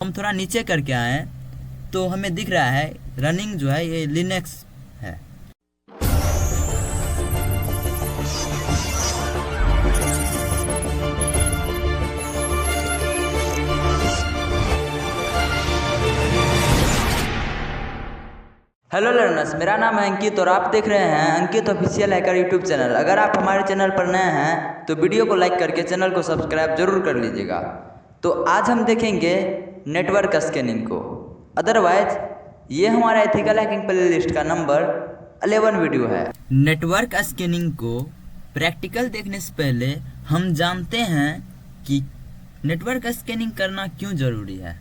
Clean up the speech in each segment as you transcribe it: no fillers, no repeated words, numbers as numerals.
हम थोड़ा नीचे करके आए तो हमें दिख रहा है रनिंग जो है ये लिनक्स है। हेलो लर्नर्स, मेरा नाम है अंकित और आप देख रहे हैं अंकित ऑफिशियल हैकर यूट्यूब चैनल। अगर आप हमारे चैनल पर नए हैं तो वीडियो को लाइक करके चैनल को सब्सक्राइब जरूर कर लीजिएगा। तो आज हम देखेंगे नेटवर्क स्कैनिंग को। अदरवाइज ये हमारा एथिकल हैकिंग प्लेलिस्ट का नंबर 11 वीडियो है। नेटवर्क स्कैनिंग को प्रैक्टिकल देखने से पहले हम जानते हैं कि नेटवर्क स्कैनिंग करना क्यों ज़रूरी है।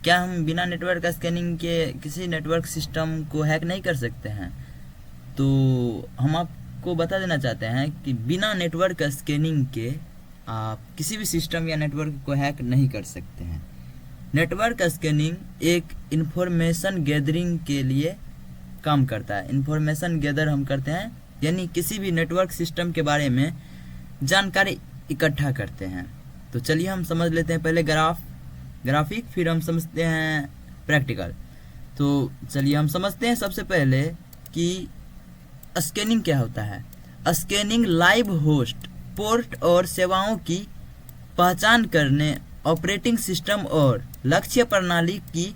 क्या हम बिना नेटवर्क स्कैनिंग के किसी नेटवर्क सिस्टम को हैक नहीं कर सकते हैं? तो हम आपको बता देना चाहते हैं कि बिना नेटवर्क स्कैनिंग के आप किसी भी सिस्टम या नेटवर्क को हैक नहीं कर सकते हैं। नेटवर्क स्कैनिंग एक इंफॉर्मेशन गैदरिंग के लिए काम करता है। इंफॉर्मेशन गैदर हम करते हैं, यानी किसी भी नेटवर्क सिस्टम के बारे में जानकारी इकट्ठा करते हैं। तो चलिए हम समझ लेते हैं पहले ग्राफिक, फिर हम समझते हैं प्रैक्टिकल। तो चलिए हम समझते हैं सबसे पहले कि स्कैनिंग क्या होता है। स्कैनिंग लाइव होस्ट, पोर्ट और सेवाओं की पहचान करने, ऑपरेटिंग सिस्टम और लक्ष्य प्रणाली की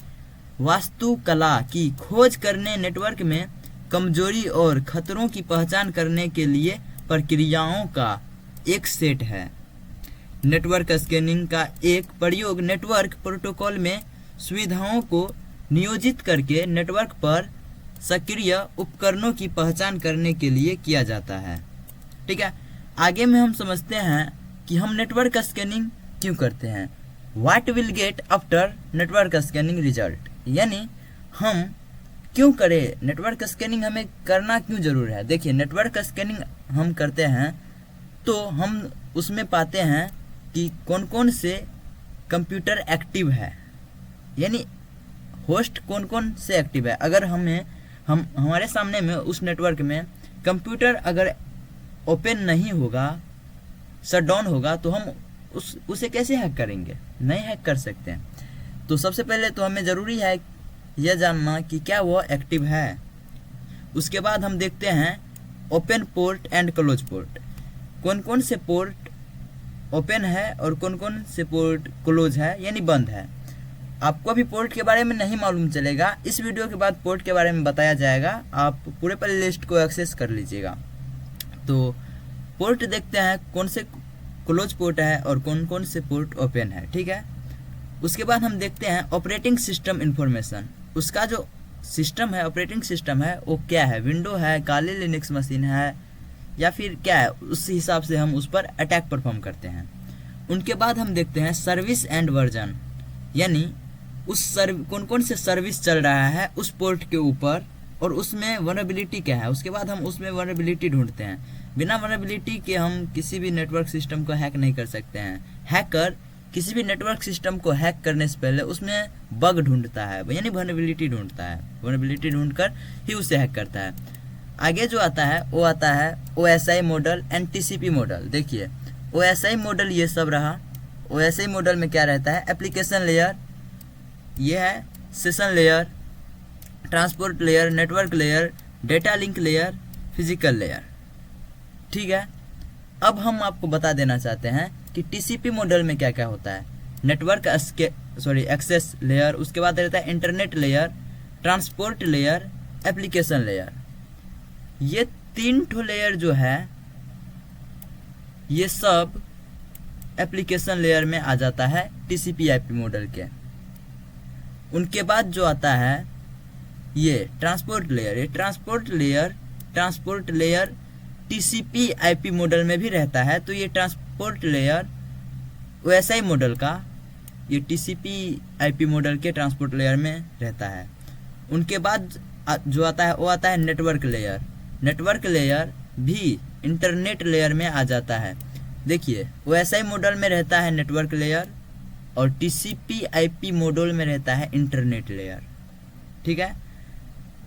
वास्तुकला की खोज करने, नेटवर्क में कमजोरी और खतरों की पहचान करने के लिए प्रक्रियाओं का एक सेट है। नेटवर्क स्कैनिंग का एक प्रयोग नेटवर्क प्रोटोकॉल में सुविधाओं को नियोजित करके नेटवर्क पर सक्रिय उपकरणों की पहचान करने के लिए किया जाता है। ठीक है, आगे में हम समझते हैं कि हम नेटवर्क स्कैनिंग क्यों करते हैं। What will get after network scanning result, यानी हम क्यों करें नेटवर्क स्कैनिंग, हमें करना क्यों जरूर है। देखिए, नेटवर्क स्कैनिंग हम करते हैं तो हम उसमें पाते हैं कि कौन कौन से कंप्यूटर एक्टिव है, यानी होस्ट कौन कौन से एक्टिव है। अगर हमारे सामने में उस नेटवर्क में कंप्यूटर अगर ओपन नहीं होगा, शट डाउन होगा, तो हम उसे कैसे हैक करेंगे? नहीं हैक कर सकते हैं। तो सबसे पहले तो हमें ज़रूरी है यह जानना कि क्या वह एक्टिव है। उसके बाद हम देखते हैं open port and close port, कौन कौन से पोर्ट ओपन है और कौन कौन से पोर्ट क्लोज है, यानी बंद है। आपको अभी पोर्ट के बारे में नहीं मालूम चलेगा, इस वीडियो के बाद पोर्ट के बारे में बताया जाएगा। आप पूरे प्लेलिस्ट को एक्सेस कर लीजिएगा। तो पोर्ट देखते हैं कौन से क्लोज पोर्ट है और कौन कौन से पोर्ट ओपन है। ठीक है, उसके बाद हम देखते हैं ऑपरेटिंग सिस्टम इंफॉर्मेशन। उसका जो सिस्टम है, ऑपरेटिंग सिस्टम है, वो क्या है, विंडो है, काली लिनक्स मशीन है, या फिर क्या है, उस हिसाब से हम उस पर अटैक परफॉर्म करते हैं। उनके बाद हम देखते हैं सर्विस एंड वर्जन, यानी कौन कौन से सर्विस चल रहा है उस पोर्ट के ऊपर और उसमें वनरेबिलिटी क्या है। उसके बाद हम उसमें वनरेबिलिटी ढूंढते हैं। बिना वनरेबिलिटी के हम किसी भी नेटवर्क सिस्टम को हैक नहीं कर सकते हैं। हैकर किसी भी नेटवर्क सिस्टम को हैक करने से पहले उसमें बग ढूंढता है, यानी वनरेबिलिटी ढूंढता है। वनरेबिलिटी ढूंढकर ही उसे हैक करता है। आगे जो आता है वो आता है OSI model and TCP model. देखिए, OSI मॉडल ये सब रहा। OSI मॉडल में क्या रहता है, एप्लीकेशन लेयर, ये है session layer, transport layer, network layer, data link layer, physical layer. ठीक है, अब हम आपको बता देना चाहते हैं कि TCP मॉडल में क्या क्या होता है। नेटवर्क एक्सेस लेयर, उसके बाद रहता है internet layer, transport layer, application layer. ये 3 ठो लेयर जो है ये सब एप्लीकेशन लेयर में आ जाता है TCP IP मॉडल के। उनके बाद जो आता है ये ट्रांसपोर्ट लेयर, ये transport layer TCP IP model में भी रहता है। तो ये ट्रांसपोर्ट लेयर OSI मॉडल का, ये TCP IP मॉडल के ट्रांसपोर्ट लेयर में रहता है। उनके बाद जो आता है वो आता है नेटवर्क लेयर। नेटवर्क लेयर भी इंटरनेट लेयर में आ जाता है। देखिए, OSI मॉडल में रहता है नेटवर्क लेयर और TCP IP मॉडल में रहता है इंटरनेट लेयर। ठीक है,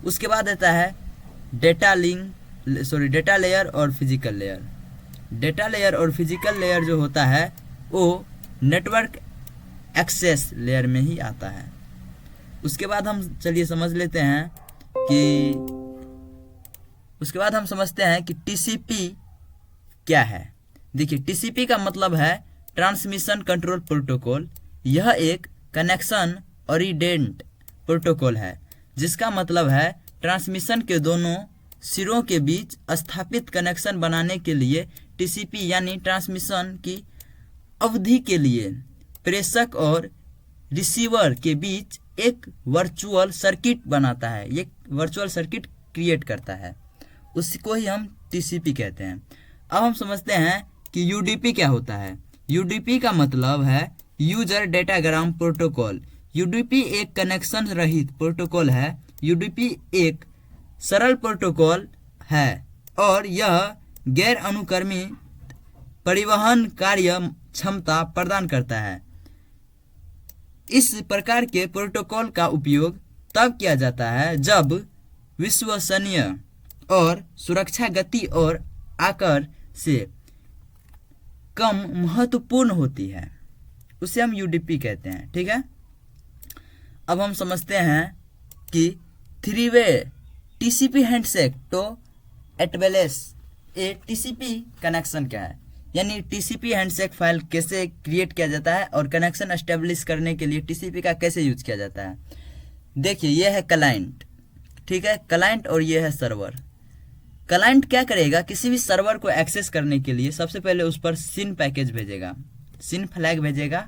उसके बाद रहता है डेटा लेयर और फिजिकल लेयर। डेटा लेयर और फिजिकल लेयर जो होता है वो नेटवर्क एक्सेस लेयर में ही आता है। उसके बाद हम चलिए समझ लेते हैं कि समझते हैं कि टीसीपी क्या है। देखिए, टीसीपी का मतलब है ट्रांसमिशन कंट्रोल प्रोटोकॉल। यह एक कनेक्शन ओरिएंटेड प्रोटोकॉल है, जिसका मतलब है ट्रांसमिशन के दोनों सिरों के बीच स्थापित कनेक्शन बनाने के लिए टीसीपी यानी ट्रांसमिशन की अवधि के लिए प्रेषक और रिसीवर के बीच एक वर्चुअल सर्किट बनाता है, एक वर्चुअल सर्किट क्रिएट करता है, उसको ही हम टीसीपी कहते हैं। अब हम समझते हैं कि यूडीपी क्या होता है। यूडीपी का मतलब है यूजर डेटाग्राम प्रोटोकॉल। यूडीपी एक कनेक्शन रहित प्रोटोकॉल है। यूडीपी एक सरल प्रोटोकॉल है और यह गैर अनुक्रमी परिवहन कार्य क्षमता प्रदान करता है। इस प्रकार के प्रोटोकॉल का उपयोग तब किया जाता है जब विश्वसनीय और सुरक्षा गति और आकार से कम महत्वपूर्ण होती है, उसे हम यूडीपी कहते हैं। ठीक है, अब हम समझते हैं कि 3-वे टीसीपी हैंडशेक तो एटवेलेस ए टीसीपी कनेक्शन क्या है, यानी टीसीपी हैंडशेक फाइल कैसे क्रिएट किया जाता है और कनेक्शन एस्टेब्लिश करने के लिए टीसीपी का कैसे यूज किया जाता है। देखिए, यह है क्लाइंट, ठीक है, क्लाइंट, और यह है सर्वर। क्लाइंट क्या करेगा, किसी भी सर्वर को एक्सेस करने के लिए सबसे पहले उस पर सिन पैकेज भेजेगा, सिन फ्लैग भेजेगा।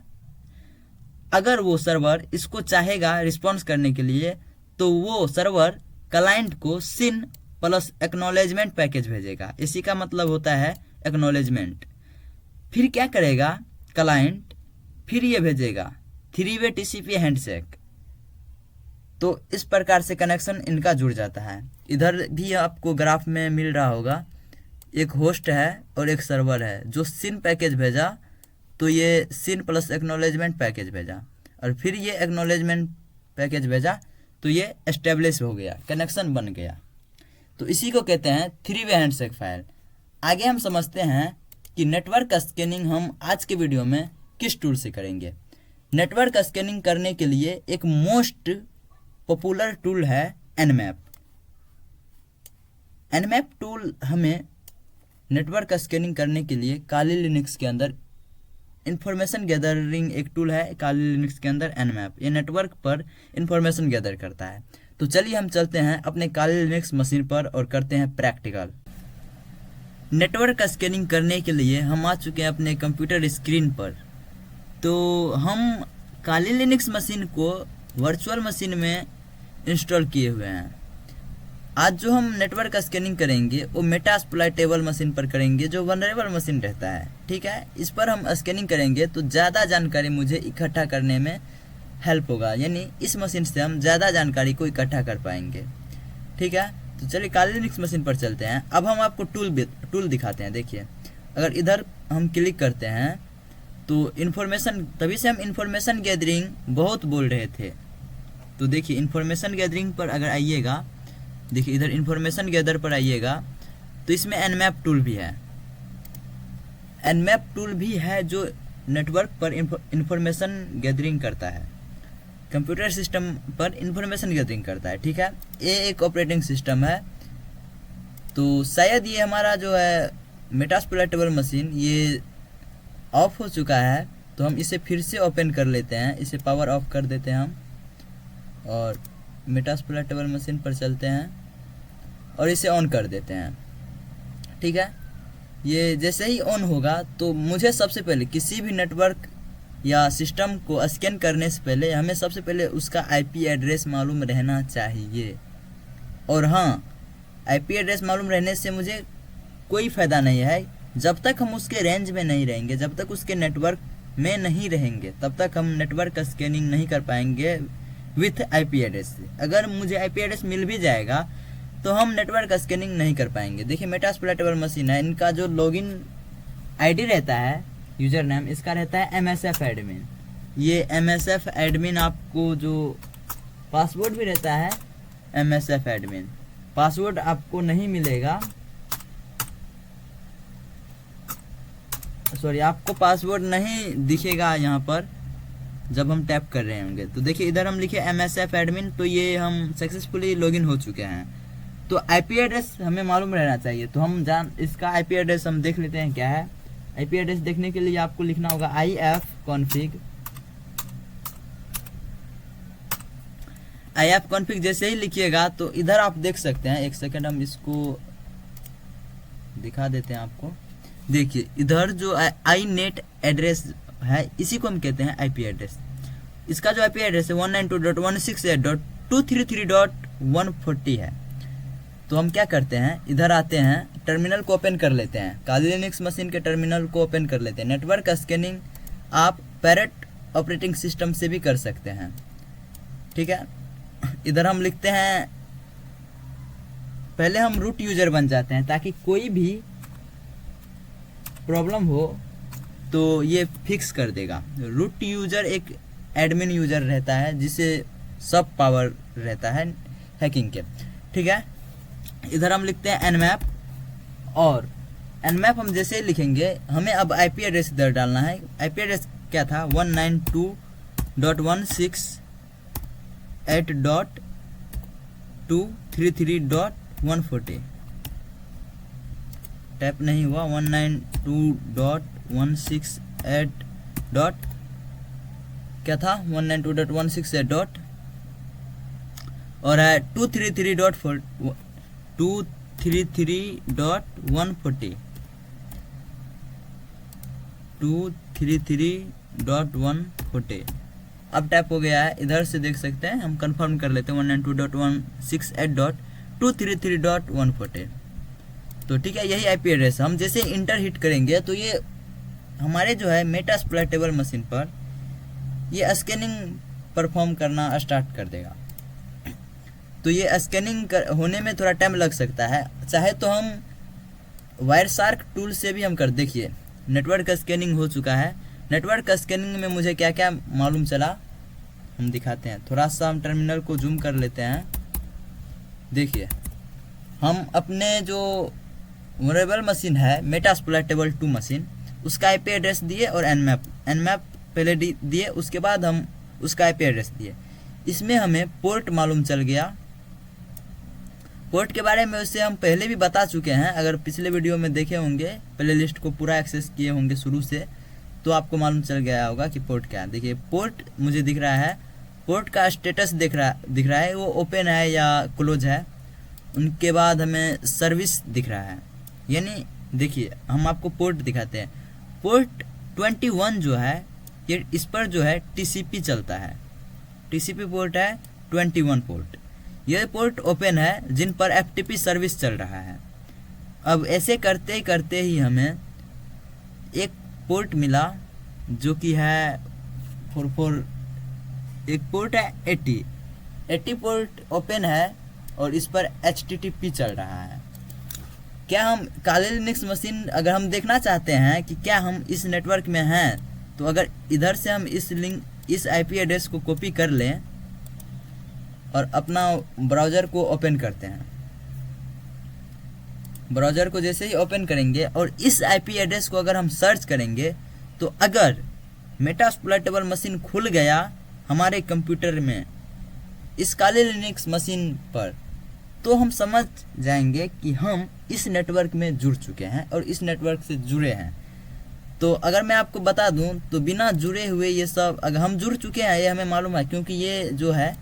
अगर वो सर्वर इसको चाहेगा रिस्पॉन्स करने के लिए तो वो सर्वर क्लाइंट को सिन प्लस एक्नॉलेजमेंट पैकेज भेजेगा। इसी का मतलब होता है एक्नॉलेजमेंट। फिर क्या करेगा क्लाइंट, फिर ये भेजेगा 3-वे टीसीपी हैंडशेक। तो इस प्रकार से कनेक्शन इनका जुड़ जाता है। इधर भी आपको ग्राफ में मिल रहा होगा, एक होस्ट है और एक सर्वर है। जो सिन पैकेज भेजा तो ये सिन प्लस एक्नॉलेजमेंट पैकेज भेजा, और फिर ये एक्नॉलेजमेंट पैकेज भेजा तो ये एस्टेब्लिश हो गया, कनेक्शन बन गया। तो इसी को कहते हैं 3-वे हैंडशेक फाइल। आगे हम समझते हैं कि नेटवर्क स्कैनिंग हम आज के वीडियो में किस टूल से करेंगे। नेटवर्क स्कैनिंग करने के लिए एक मोस्ट पॉपुलर टूल है एनमैप। एनमैप टूल हमें नेटवर्क स्कैनिंग करने के लिए काली लिनक्स के अंदर इंफॉर्मेशन गैदरिंग एक टूल है, काली लिनक्स के अंदर एनमैप, ये नेटवर्क पर इंफॉर्मेशन गैदर करता है। तो चलिए हम चलते हैं अपने काली लिनक्स मशीन पर और करते हैं प्रैक्टिकल। नेटवर्क स्कैनिंग करने के लिए हम आ चुके हैं अपने कंप्यूटर स्क्रीन पर। तो हम काली लिनक्स मशीन को वर्चुअल मशीन में इंस्टॉल किए हुए हैं। आज जो हम नेटवर्क स्कैनिंग करेंगे वो मेटास्प्लॉइटेबल मशीन पर करेंगे, जो वनरेबल मशीन रहता है। ठीक है, इस पर हम स्कैनिंग करेंगे तो ज़्यादा जानकारी मुझे इकट्ठा करने में हेल्प होगा, यानी इस मशीन से हम ज़्यादा जानकारी को इकट्ठा कर पाएंगे। ठीक है, तो चलिए काली लिनक्स मशीन पर चलते हैं। अब हम आपको टूल दिखाते हैं। देखिए, अगर इधर हम क्लिक करते हैं तो इन्फॉर्मेशन, तभी से हम इन्फॉर्मेशन गैदरिंग बहुत बोल रहे थे। तो देखिए इन्फॉर्मेशन गैदरिंग पर अगर आइएगा, देखिए इधर इन्फॉर्मेशन गैदर पर आइएगा तो इसमें एनमैप टूल भी है। एनमैप टूल भी है जो नेटवर्क पर इन्फॉर्मेशन गैदरिंग करता है, कंप्यूटर सिस्टम पर इन्फॉर्मेशन गैदरिंग करता है। ठीक है, ये एक ऑपरेटिंग सिस्टम है। तो शायद ये हमारा जो है मेटास्प्लॉइटेबल मशीन ये ऑफ हो चुका है, तो हम इसे फिर से ओपन कर लेते हैं। इसे पावर ऑफ कर देते हैं हम और मेटास्प्लॉइटेबल मशीन पर चलते हैं और इसे ऑन कर देते हैं। ठीक है, ये जैसे ही ऑन होगा तो मुझे सबसे पहले किसी भी नेटवर्क या सिस्टम को स्कैन करने से पहले हमें सबसे पहले उसका आईपी एड्रेस मालूम रहना चाहिए। और हाँ, आईपी एड्रेस मालूम रहने से मुझे कोई फ़ायदा नहीं है जब तक हम उसके रेंज में नहीं रहेंगे, जब तक उसके नेटवर्क में नहीं रहेंगे तब तक हम नेटवर्क स्कैनिंग नहीं कर पाएंगे विथ आईपी एड्रेस से। अगर मुझे आईपी एड्रेस मिल भी जाएगा तो हम नेटवर्क स्कैनिंग नहीं कर पाएंगे। देखिए मेटास्प्लॉइटेबल मशीन है, इनका जो लॉगिन आईडी रहता है, यूजर नेम, इसका रहता है MSF एडमिन। ये MSF एडमिन आपको जो पासवर्ड भी रहता है MSF एडमिन, पासवर्ड आपको नहीं मिलेगा, सॉरी आपको पासवर्ड नहीं दिखेगा यहाँ पर, जब हम टैप कर रहे होंगे। तो देखिए इधर हम लिखे MSF एडमिन, तो ये हम सक्सेसफुली लॉगिन हो चुके हैं। तो आईपी एड्रेस हमें मालूम रहना चाहिए, तो हम इसका आईपी एड्रेस हम देख लेते हैं क्या है। आईपी एड्रेस देखने के लिए आपको लिखना होगा ifconfig। जैसे ही लिखिएगा तो इधर आप देख सकते हैं, एक सेकंड हम इसको दिखा देते हैं आपको। देखिए इधर जो inet एड्रेस है इसी को हम कहते हैं आईपी एड्रेस। इसका जो आईपी एड्रेस है 192.168.233.140 है। तो हम क्या करते हैं, इधर आते हैं, टर्मिनल को ओपन कर लेते हैं, काली लिनक्स मशीन के टर्मिनल को ओपन कर लेते हैं। नेटवर्क स्कैनिंग आप पैरेट ऑपरेटिंग सिस्टम से भी कर सकते हैं, ठीक है। इधर हम लिखते हैं, पहले हम रूट यूजर बन जाते हैं ताकि कोई भी प्रॉब्लम हो तो ये फिक्स कर देगा। रूट यूजर एक एडमिन यूजर रहता है जिसे सब पावर रहता है हैकिंग के, ठीक है। इधर हम लिखते हैं nmap, और nmap हम जैसे लिखेंगे हमें अब आईपी एड्रेस इधर डालना है। आईपी एड्रेस क्या था 192.168.233.140। टैप नहीं हुआ, 192.168 डॉट क्या था 192.168 और है 233.140 233.140। अब टैप हो गया है, इधर से देख सकते हैं, हम कंफर्म कर लेते हैं 192.168.233.140। तो ठीक है, यही आईपी एड्रेस। हम जैसे इंटर हिट करेंगे तो ये हमारे जो है मेटास्प्लॉइटेबल मशीन पर ये स्कैनिंग परफॉर्म करना स्टार्ट कर देगा। तो ये स्कैनिंग होने में थोड़ा टाइम लग सकता है, चाहे तो हम वायरशार्क टूल से भी हम कर। देखिए नेटवर्क स्कैनिंग हो चुका है। नेटवर्क स्कैनिंग में मुझे क्या क्या मालूम चला हम दिखाते हैं। थोड़ा सा हम टर्मिनल को जूम कर लेते हैं। देखिए हम अपने जो वनरेबल मशीन है मेटास्प्लॉइटेबल 2 मशीन, उसका आईपी एड्रेस दिए और nmap पहले दिए, उसके बाद हम उसका आईपी एड्रेस दिए। इसमें हमें पोर्ट मालूम चल गया। पोर्ट के बारे में उससे हम पहले भी बता चुके हैं, अगर पिछले वीडियो में देखे होंगे, प्लेलिस्ट को पूरा एक्सेस किए होंगे शुरू से, तो आपको मालूम चल गया होगा कि पोर्ट क्या है। देखिए पोर्ट मुझे दिख रहा है, पोर्ट का स्टेटस दिख रहा है वो ओपन है या क्लोज है। उनके बाद हमें सर्विस दिख रहा है, यानी देखिए हम आपको पोर्ट दिखाते हैं। पोर्ट 21 जो है ये इस पर जो है टीसीपी चलता है, टीसीपी पोर्ट है 21 पोर्ट। यह पोर्ट ओपन है जिन पर एफटीपी सर्विस चल रहा है। अब ऐसे करते करते ही हमें एक पोर्ट मिला जो कि है 44, एक पोर्ट है 80 पोर्ट ओपन है और इस पर HTTP चल रहा है। क्या हम काली लिनक्स मशीन अगर हम देखना चाहते हैं कि क्या हम इस नेटवर्क में हैं, तो अगर इधर से हम इस आईपी एड्रेस को कॉपी कर लें और अपना ब्राउज़र को ओपन करते हैं। ब्राउज़र को जैसे ही ओपन करेंगे और इस आईपी एड्रेस को अगर हम सर्च करेंगे, तो अगर मेटास्प्लॉइटेबल मशीन खुल गया हमारे कंप्यूटर में इस काली लिनक्स मशीन पर, तो हम समझ जाएंगे कि हम इस नेटवर्क में जुड़ चुके हैं और इस नेटवर्क से जुड़े हैं। तो अगर मैं आपको बता दूं तो बिना जुड़े हुए ये सब, अगर हम जुड़ चुके हैं ये हमें मालूम है, क्योंकि ये जो है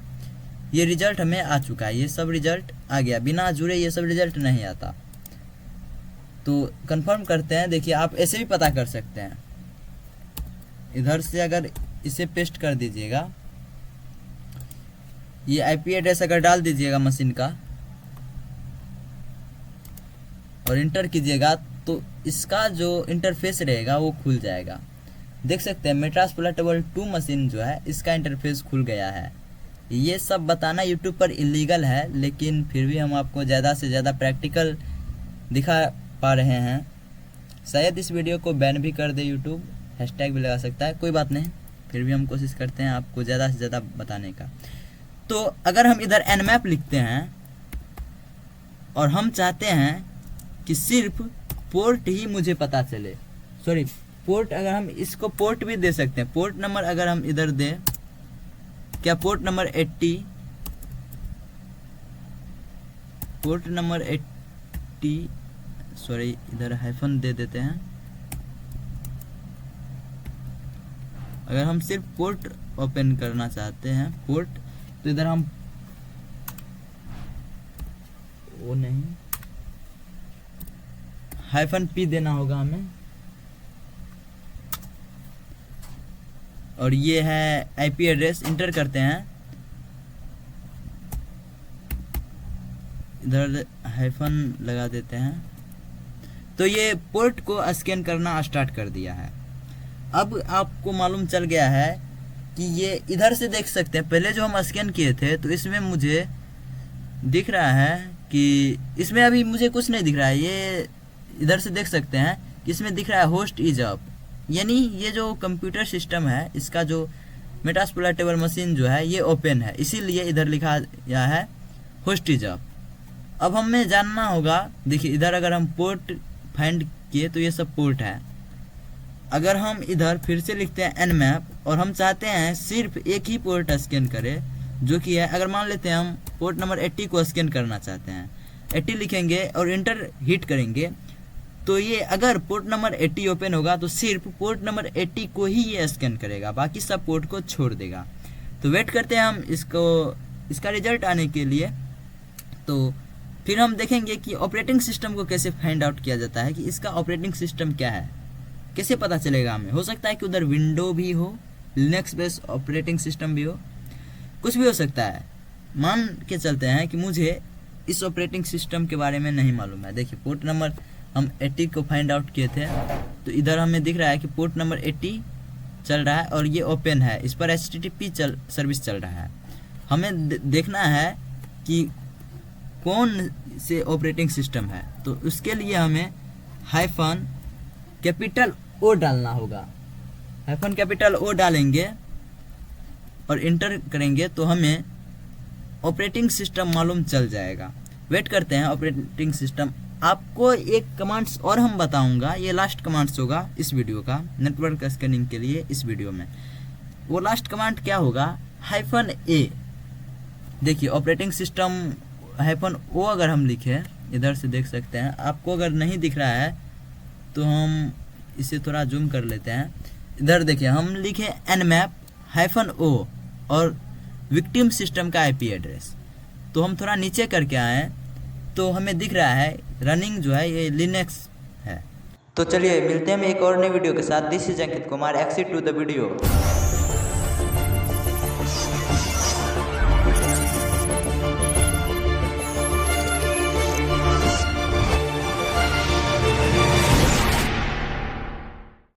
ये रिजल्ट हमें आ चुका है, ये सब रिजल्ट आ गया। बिना जुड़े ये सब रिजल्ट नहीं आता। तो कंफर्म करते हैं। देखिए आप ऐसे भी पता कर सकते हैं, इधर से अगर इसे पेस्ट कर दीजिएगा, ये आईपी एड्रेस अगर डाल दीजिएगा मशीन का और इंटर कीजिएगा, तो इसका जो इंटरफेस रहेगा वो खुल जाएगा। देख सकते हैं मेटास्प्लॉइटेबल 2 मशीन जो है इसका इंटरफेस खुल गया है। ये सब बताना यूट्यूब पर इलीगल है, लेकिन फिर भी हम आपको ज़्यादा से ज़्यादा प्रैक्टिकल दिखा पा रहे हैं। शायद इस वीडियो को बैन भी कर दे यूट्यूब, हैशटैग भी लगा सकता है, कोई बात नहीं, फिर भी हम कोशिश करते हैं आपको ज़्यादा से ज़्यादा बताने का। तो अगर हम इधर nmap लिखते हैं और हम चाहते हैं कि सिर्फ पोर्ट ही मुझे पता चले, सॉरी पोर्ट अगर हम इसको पोर्ट भी दे सकते हैं, पोर्ट नंबर अगर हम इधर दें, क्या port number 80, port number 80, sorry इधर हाइफन दे देते हैं। अगर हम सिर्फ पोर्ट ओपन करना चाहते हैं पोर्ट, तो इधर हम वो नहीं हाइफन पी देना होगा हमें, और ये है आईपी एड्रेस, इंटर करते हैं, इधर हाइफन लगा देते हैं, तो ये पोर्ट को स्कैन करना स्टार्ट कर दिया है। अब आपको मालूम चल गया है कि ये इधर से देख सकते हैं, पहले जो हम स्कैन किए थे तो इसमें मुझे दिख रहा है कि इसमें अभी मुझे कुछ नहीं दिख रहा है। ये इधर से देख सकते हैं कि इसमें दिख रहा है होस्ट इज अप, यानी ये जो कंप्यूटर सिस्टम है इसका जो मेटास्प्लॉयटेबल मशीन जो है ये ओपन है, इसीलिए इधर लिखा गया है होस्ट इज अप। अब हमें जानना होगा, देखिए इधर अगर हम पोर्ट फाइंड किए तो ये सब पोर्ट है। अगर हम इधर फिर से लिखते हैं nmap और हम चाहते हैं सिर्फ एक ही पोर्ट स्कैन करे, जो कि है, अगर मान लेते हैं हम पोर्ट नंबर 80 को स्कैन करना चाहते हैं, 80 लिखेंगे और इंटर हिट करेंगे, तो ये अगर पोर्ट नंबर 80 ओपन होगा तो सिर्फ पोर्ट नंबर 80 को ही ये स्कैन करेगा, बाकी सब पोर्ट को छोड़ देगा। तो वेट करते हैं हम इसका रिजल्ट आने के लिए। तो फिर हम देखेंगे कि ऑपरेटिंग सिस्टम को कैसे फाइंड आउट किया जाता है कि इसका ऑपरेटिंग सिस्टम क्या है, कैसे पता चलेगा हमें। हो सकता है कि उधर विंडो भी हो, लिनक्स बेस्ड ऑपरेटिंग सिस्टम भी हो, कुछ भी हो सकता है। मान के चलते हैं कि मुझे इस ऑपरेटिंग सिस्टम के बारे में नहीं मालूम है। देखिए पोर्ट नंबर हम 80 को फाइंड आउट किए थे, तो इधर हमें दिख रहा है कि पोर्ट नंबर 80 चल रहा है और ये ओपन है, इस पर HTTP सर्विस चल रहा है। हमें देखना है कि कौन से ऑपरेटिंग सिस्टम है, तो उसके लिए हमें हाइफन कैपिटल O डालना होगा। हाइफन कैपिटल O डालेंगे और इंटर करेंगे तो हमें ऑपरेटिंग सिस्टम मालूम चल जाएगा। वेट करते हैं ऑपरेटिंग सिस्टम। आपको एक कमांड्स और हम बताऊंगा, ये लास्ट कमांड्स होगा इस वीडियो का, नेटवर्क स्कैनिंग के लिए इस वीडियो में। वो लास्ट कमांड क्या होगा, हाइफन A। देखिए ऑपरेटिंग सिस्टम हाइफन O अगर हम लिखे, इधर से देख सकते हैं, आपको अगर नहीं दिख रहा है तो हम इसे थोड़ा जूम कर लेते हैं। इधर देखिए हम लिखे nmap हाइफन O और विक्टिम सिस्टम का IP एड्रेस। तो हम थोड़ा नीचे करके आए तो हमें दिख रहा है रनिंग जो है ये लिनक्स है। तो चलिए मिलते हैं हम एक और नई वीडियो के साथ। This is Ankit Kumar, exit to the video.